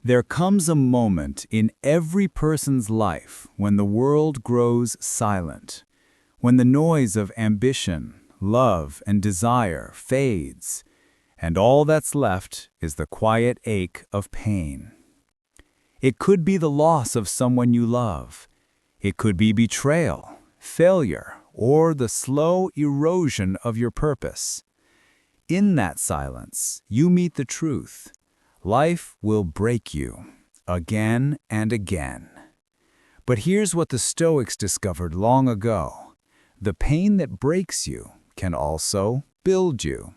There comes a moment in every person's life when the world grows silent, when the noise of ambition, love, and desire fades, and all that's left is the quiet ache of pain. It could be the loss of someone you love. It could be betrayal, failure, or the slow erosion of your purpose. In that silence, you meet the truth. Life will break you, again and again. But here's what the Stoics discovered long ago. The pain that breaks you can also build you.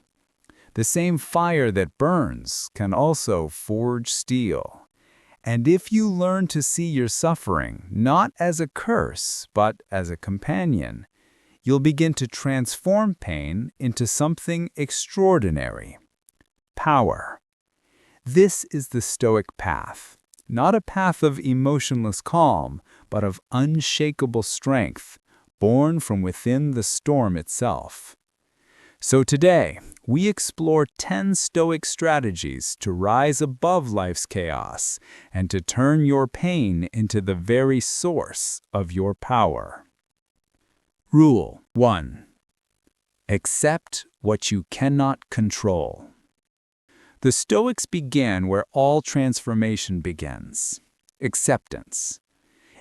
The same fire that burns can also forge steel. And if you learn to see your suffering not as a curse, but as a companion, you'll begin to transform pain into something extraordinary. Power. This is the Stoic path, not a path of emotionless calm, but of unshakable strength, born from within the storm itself. So today, we explore 10 Stoic strategies to rise above life's chaos and to turn your pain into the very source of your power. Rule 1. Accept what you cannot control. The Stoics began where all transformation begins: acceptance.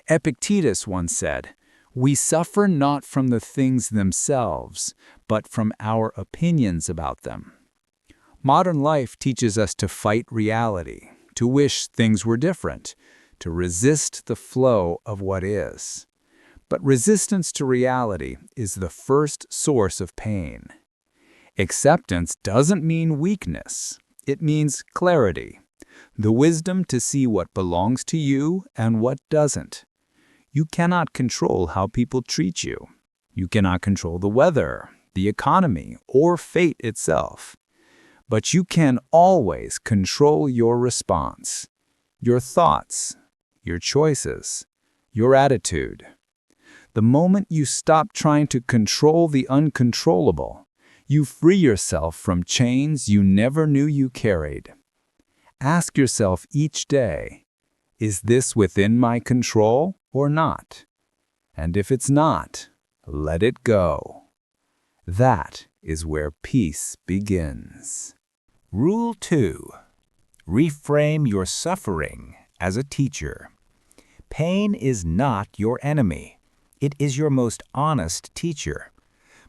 Epictetus once said, "We suffer not from the things themselves, but from our opinions about them." Modern life teaches us to fight reality, to wish things were different, to resist the flow of what is. But resistance to reality is the first source of pain. Acceptance doesn't mean weakness. It means clarity, the wisdom to see what belongs to you and what doesn't. You cannot control how people treat you. You cannot control the weather, the economy, or fate itself. But you can always control your response, your thoughts, your choices, your attitude. The moment you stop trying to control the uncontrollable, you free yourself from chains you never knew you carried. Ask yourself each day, is this within my control or not? And if it's not, let it go. That is where peace begins. Rule 2. Reframe your suffering as a teacher. Pain is not your enemy. It is your most honest teacher.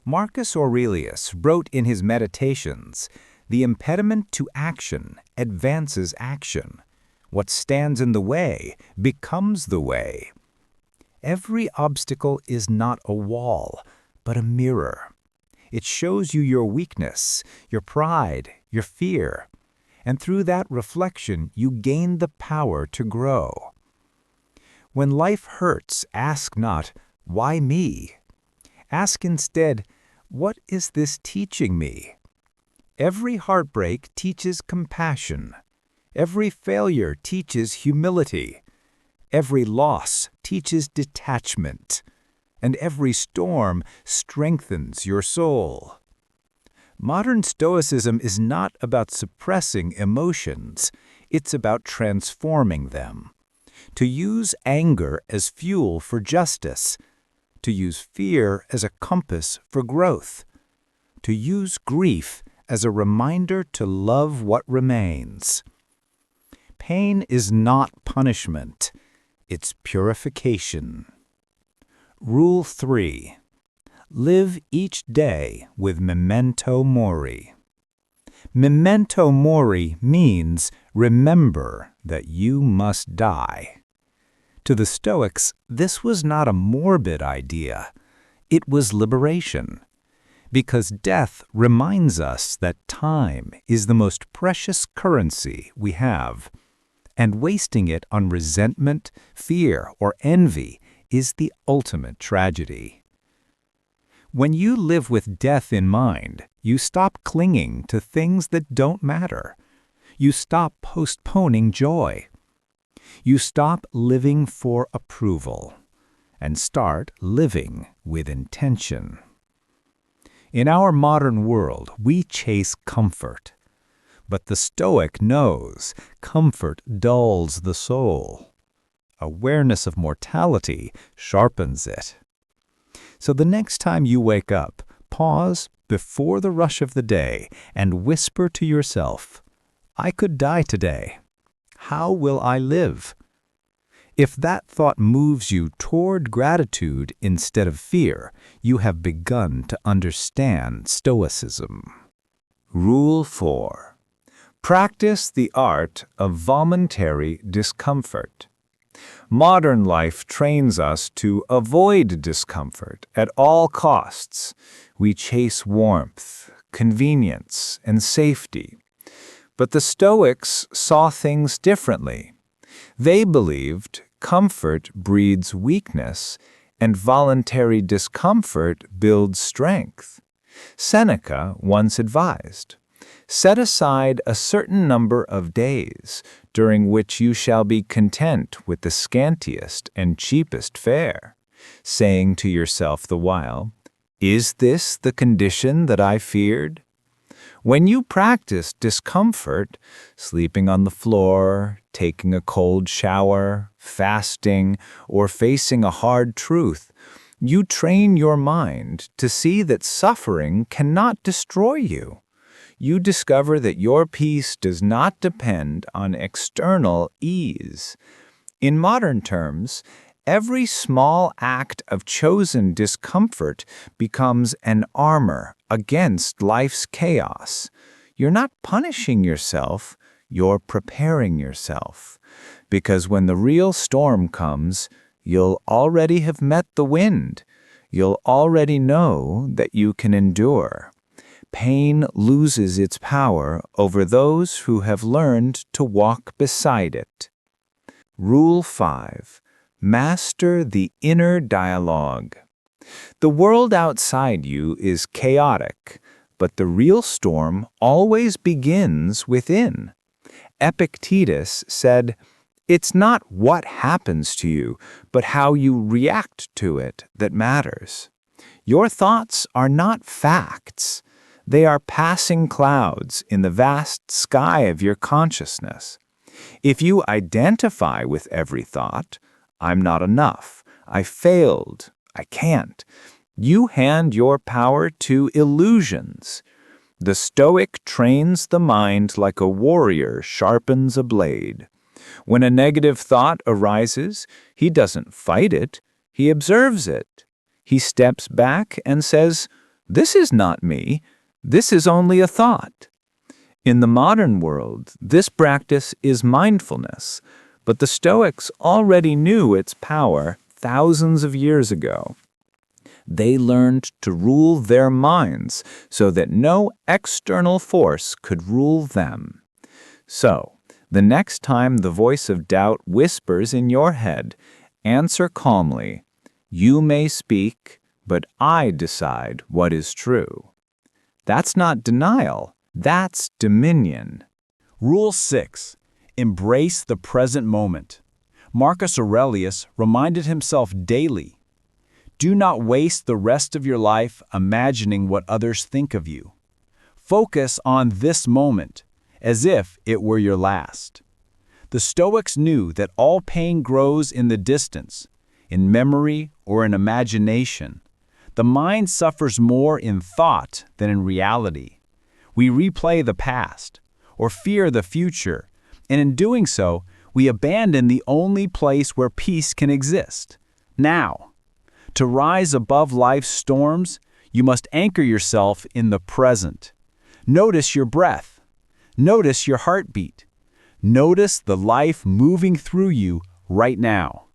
Marcus Aurelius wrote in his Meditations, "The impediment to action advances action. What stands in the way becomes the way." Every obstacle is not a wall, but a mirror. It shows you your weakness, your pride, your fear. And through that reflection, you gain the power to grow. When life hurts, ask not, "Why me?" Ask instead, "What is this teaching me?" Every heartbreak teaches compassion. Every failure teaches humility. Every loss teaches detachment. And every storm strengthens your soul. Modern Stoicism is not about suppressing emotions. It's about transforming them. To use anger as fuel for justice. To use fear as a compass for growth. To use grief as a reminder to love what remains. Pain is not punishment. It's purification. Rule 3. Live each day with Memento Mori. Memento Mori means remember that you must die. To the Stoics, this was not a morbid idea. It was liberation. Because death reminds us that time is the most precious currency we have, and wasting it on resentment, fear, or envy is the ultimate tragedy. When you live with death in mind, you stop clinging to things that don't matter. You stop postponing joy. You stop living for approval and start living with intention. In our modern world, we chase comfort. But the Stoic knows comfort dulls the soul. Awareness of mortality sharpens it. So the next time you wake up, pause before the rush of the day and whisper to yourself, I could die today. How will I live? If that thought moves you toward gratitude instead of fear, you have begun to understand Stoicism. Rule 4. Practice the art of voluntary discomfort. Modern life trains us to avoid discomfort at all costs. We chase warmth, convenience, and safety. But the Stoics saw things differently. They believed comfort breeds weakness, and voluntary discomfort builds strength. Seneca once advised, set aside a certain number of days during which you shall be content with the scantiest and cheapest fare, saying to yourself the while, is this the condition that I feared? When you practice discomfort, sleeping on the floor, taking a cold shower, fasting, or facing a hard truth, you train your mind to see that suffering cannot destroy you. You discover that your peace does not depend on external ease. In modern terms, every small act of chosen discomfort becomes an armor against life's chaos. You're not punishing yourself, you're preparing yourself. Because when the real storm comes, you'll already have met the wind. You'll already know that you can endure. Pain loses its power over those who have learned to walk beside it. Rule 5. Master the inner dialogue. The world outside you is chaotic, but the real storm always begins within. Epictetus said, it's not what happens to you, but how you react to it that matters. Your thoughts are not facts. They are passing clouds in the vast sky of your consciousness. If you identify with every thought, I'm not enough, I failed, I can't, you hand your power to illusions. The Stoic trains the mind like a warrior sharpens a blade. When a negative thought arises, he doesn't fight it, he observes it. He steps back and says, this is not me, this is only a thought. In the modern world, this practice is mindfulness, but the Stoics already knew its power thousands of years ago. They learned to rule their minds so that no external force could rule them. So, the next time the voice of doubt whispers in your head, answer calmly, you may speak, but I decide what is true. That's not denial, that's dominion. Rule 6. Embrace the present moment. Marcus Aurelius reminded himself daily, do not waste the rest of your life imagining what others think of you. Focus on this moment, as if it were your last. The Stoics knew that all pain grows in the distance, in memory or in imagination. The mind suffers more in thought than in reality. We replay the past, or fear the future, and in doing so, we abandon the only place where peace can exist, now. To rise above life's storms, you must anchor yourself in the present. Notice your breath. Notice your heartbeat. Notice the life moving through you right now.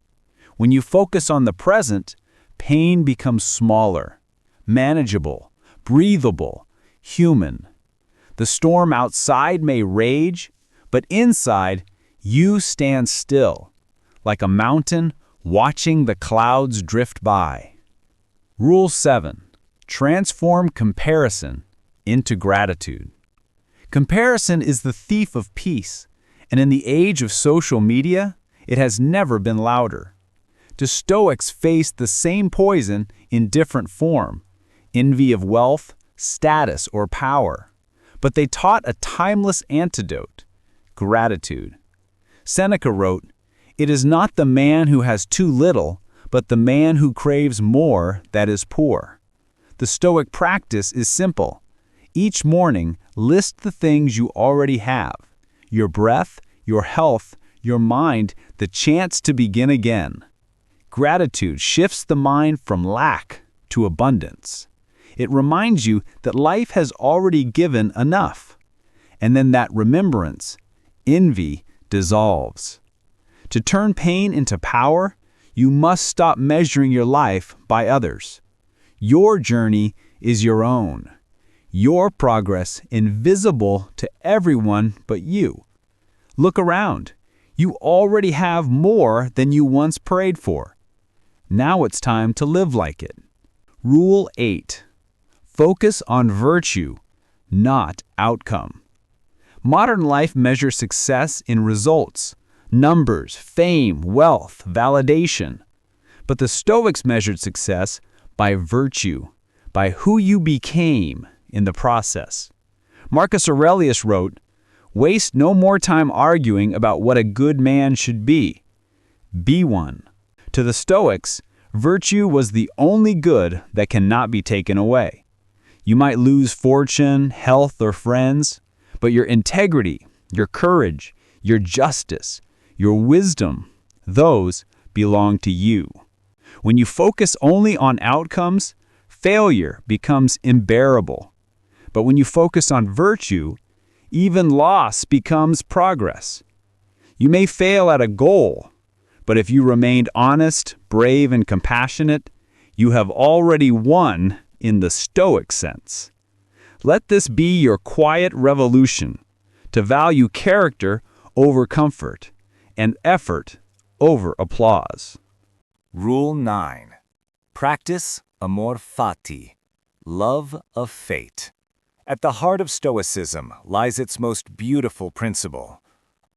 When you focus on the present, pain becomes smaller, manageable, breathable, human. The storm outside may rage, but inside, you stand still, like a mountain watching the clouds drift by. Rule 7. Transform comparison into gratitude. Comparison is the thief of peace, and in the age of social media, it has never been louder. The Stoics faced the same poison in different form, envy of wealth, status, or power. But they taught a timeless antidote: gratitude. Seneca wrote, "It is not the man who has too little, but the man who craves more that is poor." The Stoic practice is simple. Each morning, list the things you already have: your breath, your health, your mind, the chance to begin again. Gratitude shifts the mind from lack to abundance. It reminds you that life has already given enough. And then that remembrance, envy, dissolves. To turn pain into power, you must stop measuring your life by others. Your journey is your own. Your progress invisible to everyone but you. Look around. You already have more than you once prayed for. Now it's time to live like it. Rule 8. Focus on virtue, not outcome. Modern life measures success in results, numbers, fame, wealth, validation. But the Stoics measured success by virtue, by who you became in the process. Marcus Aurelius wrote, "Waste no more time arguing about what a good man should be. Be one." To the Stoics, virtue was the only good that cannot be taken away. You might lose fortune, health, or friends, but your integrity, your courage, your justice, your wisdom, those belong to you. When you focus only on outcomes, failure becomes unbearable. But when you focus on virtue, even loss becomes progress. You may fail at a goal, but if you remained honest, brave, and compassionate, you have already won in the Stoic sense. Let this be your quiet revolution, to value character over comfort and effort over applause. Rule 9. Practice Amor Fati, love of fate. At the heart of Stoicism lies its most beautiful principle,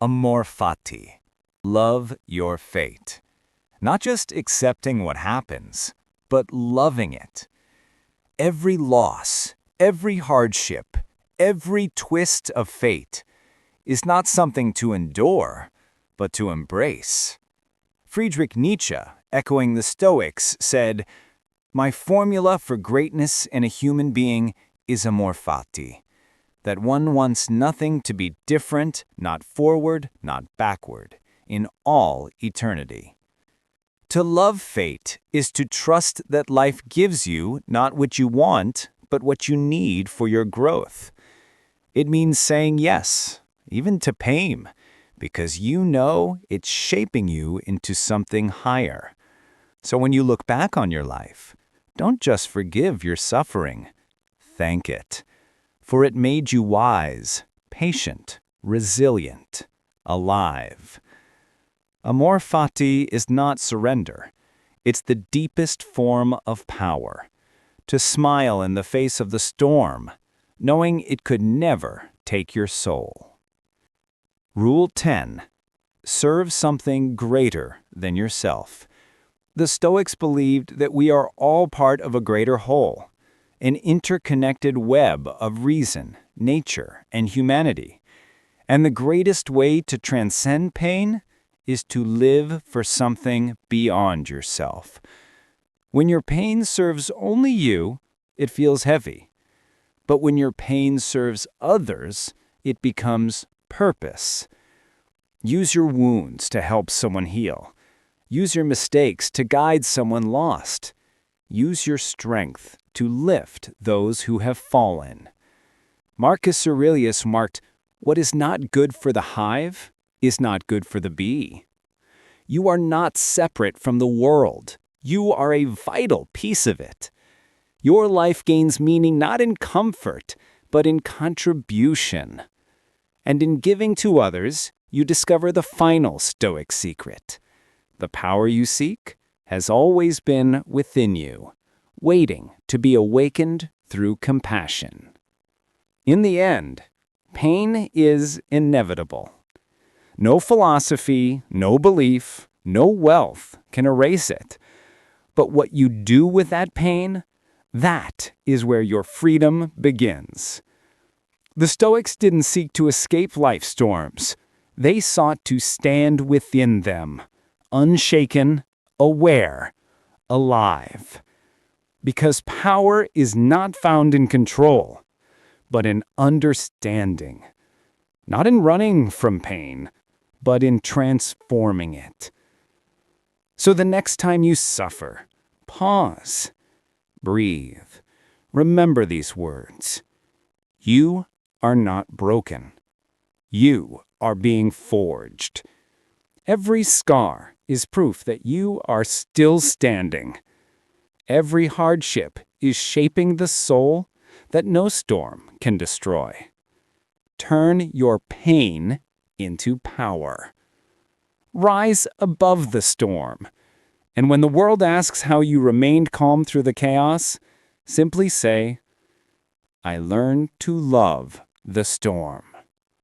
Amor Fati, love your fate. Not just accepting what happens, but loving it. Every loss, every hardship, every twist of fate is not something to endure, but to embrace. Friedrich Nietzsche, echoing the Stoics, said, "My formula for greatness in a human being is amor fati, that one wants nothing to be different, not forward, not backward, in all eternity." To love fate is to trust that life gives you not what you want, but what you need for your growth. It means saying yes, even to pain, because you know it's shaping you into something higher. So when you look back on your life, don't just forgive your suffering, thank it, for it made you wise, patient, resilient, alive. Amor Fati is not surrender. It's the deepest form of power. To smile in the face of the storm, knowing it could never take your soul. Rule 10. Serve something greater than yourself. The Stoics believed that we are all part of a greater whole, an interconnected web of reason, nature, and humanity. And the greatest way to transcend pain is to live for something beyond yourself. When your pain serves only you, it feels heavy. But when your pain serves others, it becomes purpose. Use your wounds to help someone heal. Use your mistakes to guide someone lost. Use your strength to lift those who have fallen. Marcus Aurelius marked, "What is not good for the hive is not good for the bee." You are not separate from the world. You are a vital piece of it. Your life gains meaning not in comfort, but in contribution. And in giving to others, you discover the final Stoic secret. The power you seek has always been within you, waiting to be awakened through compassion. In the end, pain is inevitable. No philosophy, no belief, no wealth can erase it. But what you do with that pain, that is where your freedom begins. The Stoics didn't seek to escape life's storms. They sought to stand within them, unshaken, aware, alive. Because power is not found in control, but in understanding. Not in running from pain, but in transforming it. So the next time you suffer, pause, breathe, remember these words. You are not broken. You are being forged. Every scar is proof that you are still standing. Every hardship is shaping the soul that no storm can destroy. Turn your pain into power. Rise above the storm. And when the world asks how you remained calm through the chaos, simply say, I learned to love the storm.